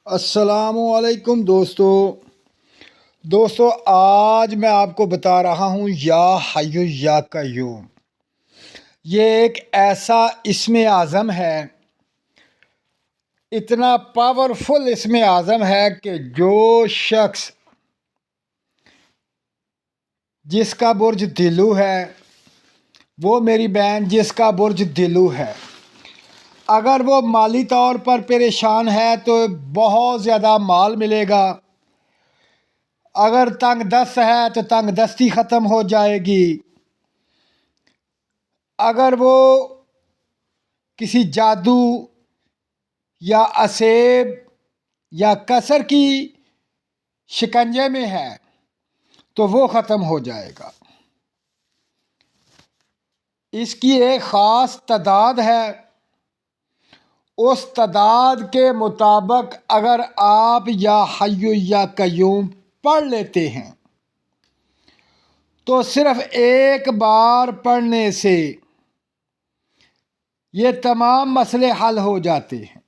السلام علیکم دوستو آج میں آپ کو بتا رہا ہوں یا حیو یا قیوم۔ یہ ایک ایسا اسم اعظم ہے، اتنا پاورفل اسم اعظم ہے کہ جو شخص جس کا برج دلو ہے، وہ میری بہن جس کا برج دلو ہے، اگر وہ مالی طور پر پریشان ہے تو بہت زیادہ مال ملے گا۔ اگر تنگ دست ہے تو تنگ دستی ختم ہو جائے گی۔ اگر وہ کسی جادو یا اسیب یا کسر کی شکنجے میں ہے تو وہ ختم ہو جائے گا۔ اس کی ایک خاص تعداد ہے، اس تعداد کے مطابق اگر آپ یا حیو یا قیوم پڑھ لیتے ہیں تو صرف ایک بار پڑھنے سے یہ تمام مسئلے حل ہو جاتے ہیں۔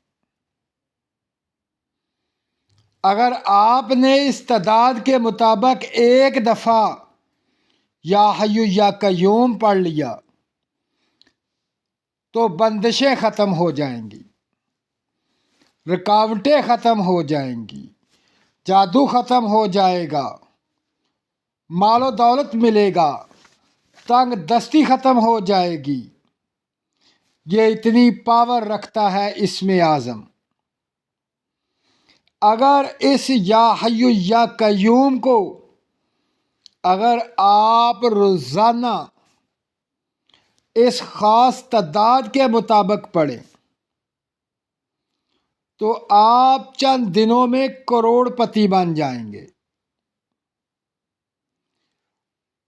اگر آپ نے اس تعداد کے مطابق ایک دفعہ یا حیو یا قیوم پڑھ لیا تو بندشیں ختم ہو جائیں گی، رکاوٹیں ختم ہو جائیں گی، جادو ختم ہو جائے گا، مال و دولت ملے گا، تنگ دستی ختم ہو جائے گی۔ یہ اتنی پاور رکھتا ہے اسم اعظم۔ اگر اس یا حیو یا قیوم کو اگر آپ روزانہ اس خاص تعداد کے مطابق پڑھیں تو آپ چند دنوں میں کروڑ پتی بن جائیں گے۔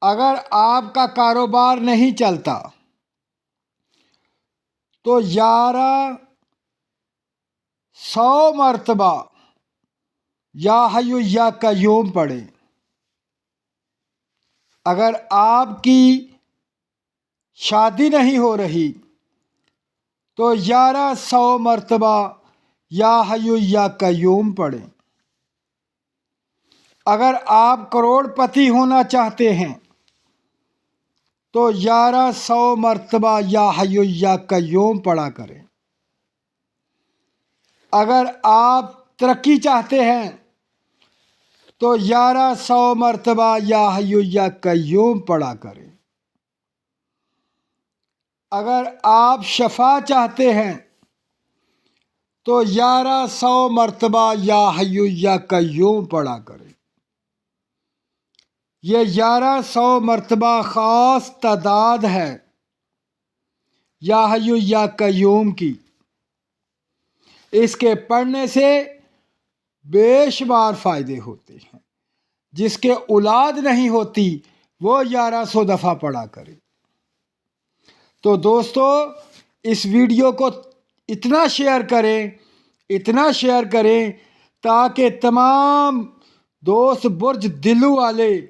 اگر آپ کا کاروبار نہیں چلتا تو 1100 مرتبہ یا حیو یا قیوم پڑھیں۔ اگر آپ کی شادی نہیں ہو رہی تو 1100 مرتبہ یا حیو یا قیوم پڑھیں۔ اگر آپ کروڑ پتی ہونا چاہتے ہیں تو 1100 مرتبہ یا حیو یا قیوم پڑھا کریں۔ اگر آپ ترقی چاہتے ہیں تو 1100 مرتبہ یا حیو یا قیوم پڑھا کریں۔ اگر آپ شفا چاہتے ہیں تو 1100 مرتبہ یا حیو یا قیوم پڑھا کریں۔ یہ 1100 مرتبہ خاص تعداد ہے یا حیو یا قیوم کی۔ اس کے پڑھنے سے بے شمار فائدے ہوتے ہیں۔ جس کے اولاد نہیں ہوتی وہ 1100 دفعہ پڑھا کرے۔ تو دوستو اس ویڈیو کو اتنا شیئر کریں تاکہ تمام دوست برج دلو والے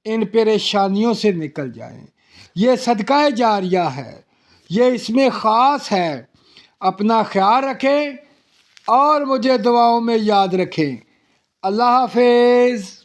ان پریشانیوں سے نکل جائیں۔ یہ صدقہ جاریہ ہے، یہ اس میں خاص ہے۔ اپنا خیال رکھیں اور مجھے دعاؤں میں یاد رکھیں۔ اللہ حافظ۔